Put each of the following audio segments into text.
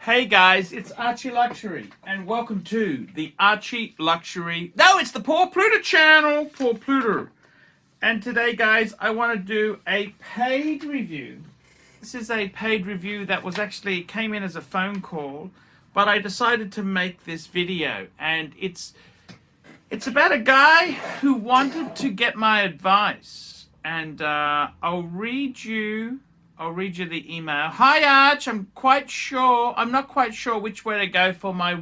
Hey guys, it's ArchieLuxury and welcome to the ArchieLuxury. No, it's the Poor Pluta channel, Poor Pluta. And today guys, I want to do a paid review. This is a paid review that was actually came in as a phone call, but I decided to make this video, and it's about a guy who wanted to get my advice, and I'll read you the email. Hi Arch, I'm not quite sure which way to go for my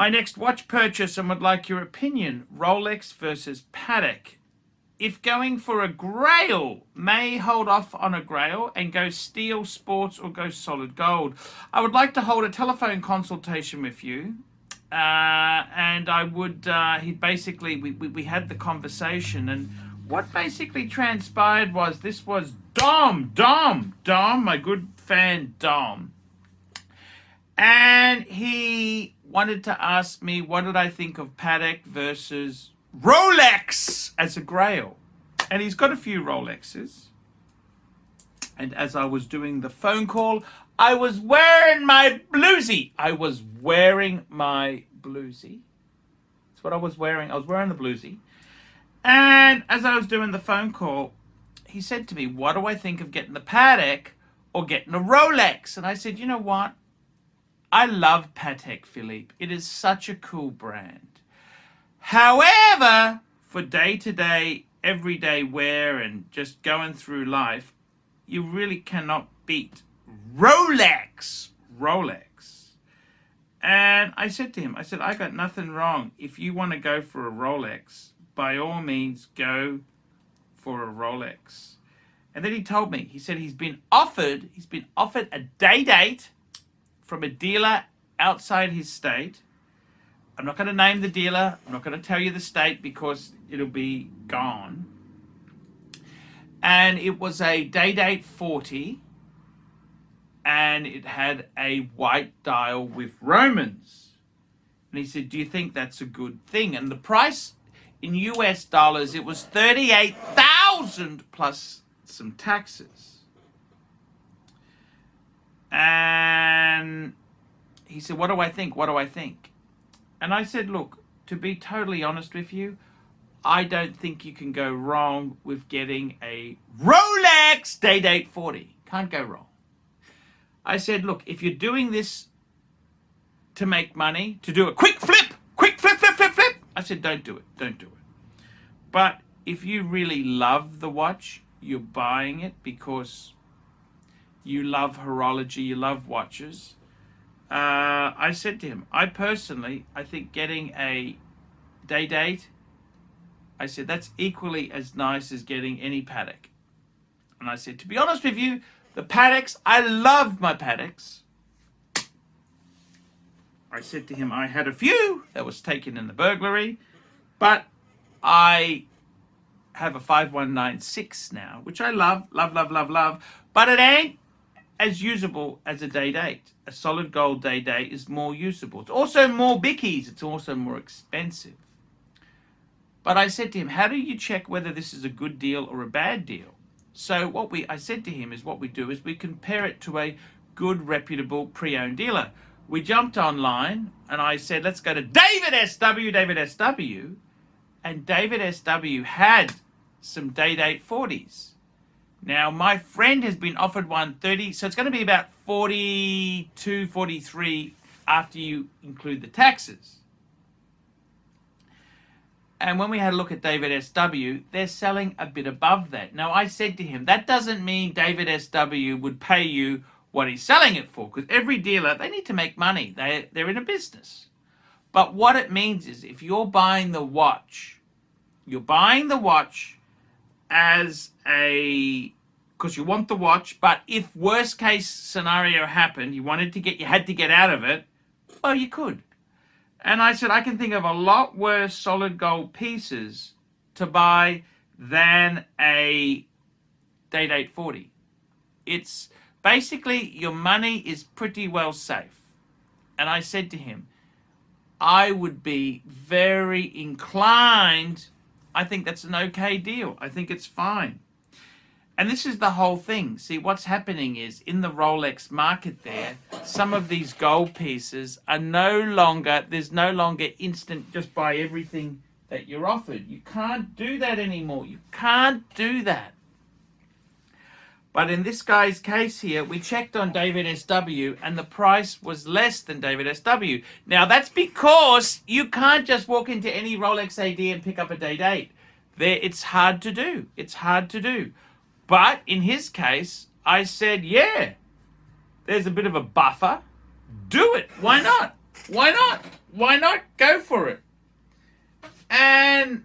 next watch purchase, and would like your opinion. Rolex versus Patek. If going for a grail, may hold off on a grail and go steel, sports, or go solid gold. I would like to hold a telephone consultation with you. And I would, we had the conversation, and what basically transpired was this was Dom, my good fan Dom. And he wanted to ask me what did I think of Patek versus Rolex as a grail. And he's got a few Rolexes. And as I was doing the phone call, I was wearing my bluesy. That's what I was wearing. I was wearing the bluesy. And as I was doing the phone call, he said to me, what do I think of getting the Patek or getting a Rolex? And I said, you know what? I love Patek Philippe. It is such a cool brand. However, for day-to-day, everyday wear and just going through life, you really cannot beat Rolex. And I said to him, I got nothing wrong. If you want to go for a Rolex, by all means, go for a Rolex. And then he told me, he said he's been offered a day-date from a dealer outside his state. I'm not going to name the dealer. I'm not going to tell you the state because it'll be gone. And it was a day-date 40. And it had a white dial with Romans. And he said, do you think that's a good thing? And the price in US dollars, it was $38,000 plus some taxes. And he said, what do I think? And I said, look, to be totally honest with you, I don't think you can go wrong with getting a Rolex Day-Date 40. Can't go wrong. I said, look, if you're doing this to make money, to do a quick flip, I said, don't do it. But if you really love the watch, you're buying it because you love horology, you love watches. I said to him, I think getting a day-date, I said, that's equally as nice as getting any Patek. And I said, to be honest with you, the Pateks, I love my Pateks. I said to him, I had a few that was taken in the burglary, but I have a 5196 now, which I love, but it ain't as usable as a day-date. A solid gold day-date is more usable. It's also more bickies. It's also more expensive. But I said to him, how do you check whether this is a good deal or a bad deal? So I said to him is what we do is we compare it to a good, reputable pre-owned dealer. We jumped online and I said, let's go to David SW, and David SW had some day-date 40s. Now, my friend has been offered 130, so it's going to be about 42, 43 after you include the taxes. And when we had a look at David SW, they're selling a bit above that. Now, I said to him, that doesn't mean David SW would pay you what he's selling it for, because every dealer, they need to make money. They're in a business. But what it means is if you're buying the watch as because you want the watch, but if worst case scenario happened, you had to get out of it, well, you could. And I said, I can think of a lot worse solid gold pieces to buy than a day-date 40. It's basically your money is pretty well safe. And I said to him, I would be very inclined. I think that's an okay deal. I think it's fine. And this is the whole thing. See, what's happening is in the Rolex market there, some of these gold pieces are there's no longer instant just buy everything that you're offered. You can't do that anymore. You can't do that. But in this guy's case here, we checked on David SW and the price was less than David SW. Now that's because you can't just walk into any Rolex AD and pick up a day-date. It's hard to do. It's hard to do. But in his case, I said, yeah, there's a bit of a buffer. Do it. Why not? Why not? Why not? Go for it. And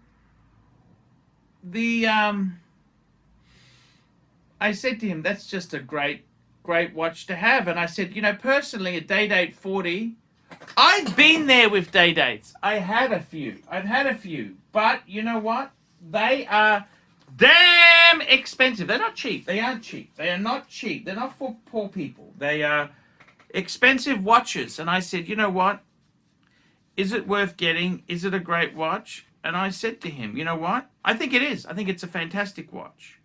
I said to him, that's just a great watch to have. And I said, you know, personally, a Day-Date 40, I've been there with Day-Dates. I've had a few. But you know what? They are damn expensive. They're not cheap. They aren't cheap. They are not cheap. They're not for poor people. They are expensive watches. And I said, you know what? Is it worth getting? Is it a great watch? And I said to him, you know what? I think it is. I think it's a fantastic watch.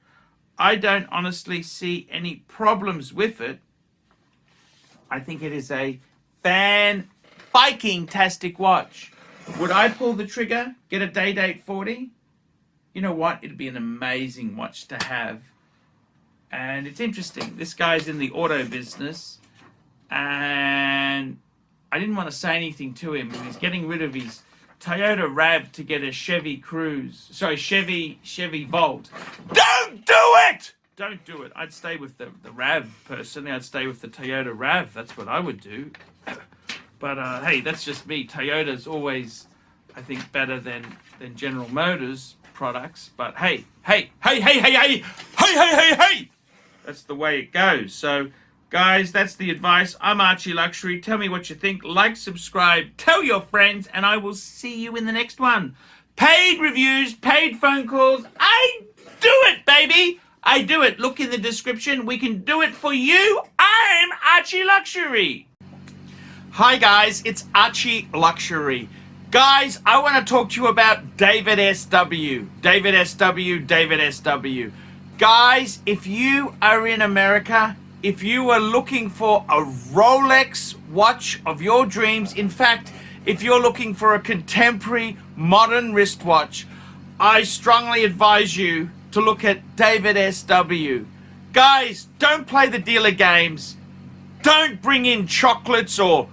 I don't honestly see any problems with it. I think it is a fan-fiking-tastic watch. Would I pull the trigger, get a Day-Date 40? You know what? It'd be an amazing watch to have. And it's interesting. This guy's in the auto business. And I didn't want to say anything to him. He's getting rid of his Toyota RAV to get a Chevy Volt. Don't do it! Don't do it. I'd stay with the RAV personally. I'd stay with the Toyota RAV. That's what I would do. But hey, that's just me. Toyota's always, I think, better than General Motors products. But hey. That's the way it goes. So, guys, that's the advice. I'm ArchieLuxury. Tell me what you think. Like, subscribe, tell your friends, and I will see you in the next one. Paid reviews, paid phone calls. I do it, baby. I do it. Look in the description. We can do it for you. I'm ArchieLuxury. Hi, guys. It's ArchieLuxury. Guys, I want to talk to you about David SW. David SW. Guys, if you are in America, if you are looking for a Rolex watch of your dreams, in fact, if you're looking for a contemporary modern wristwatch, I strongly advise you to look at David SW. Guys, don't play the dealer games. Don't bring in chocolates or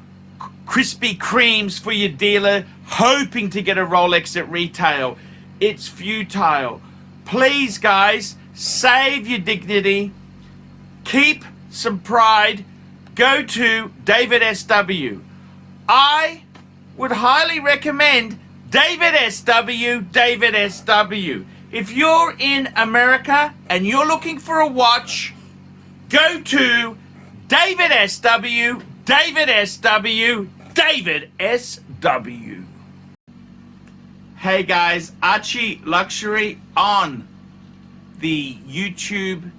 Krispy Kremes for your dealer hoping to get a Rolex at retail. It's futile. Please, guys, save your dignity. Keep some pride. Go to David SW. I would highly recommend David SW. If you're in America and you're looking for a watch, go to David SW. Hey guys, ArchieLuxury on the YouTube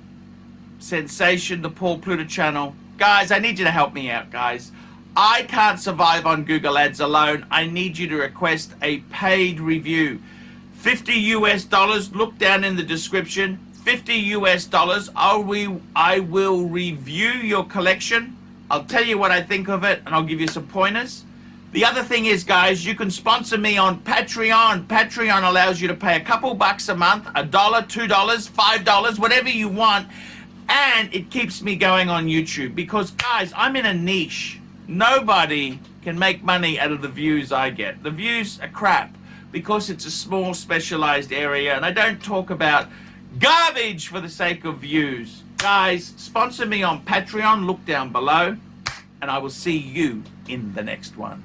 sensation, the Paul Pluta channel. Guys, I need you to help me out, guys. I can't survive on Google Ads alone. I need you to request a paid review. $50 US. Look down in the description. $50 US. I will review your collection. I'll tell you what I think of it, and I'll give you some pointers. The other thing is, guys, you can sponsor me on Patreon. Patreon allows you to pay a couple bucks a month, $1, $2, $5, whatever you want, and it keeps me going on YouTube. Because, guys, I'm in a niche. Nobody can make money out of the views I get. The views are crap because it's a small, specialized area, and I don't talk about garbage for the sake of views. Guys, sponsor me on Patreon. Look down below, and I will see you in the next one.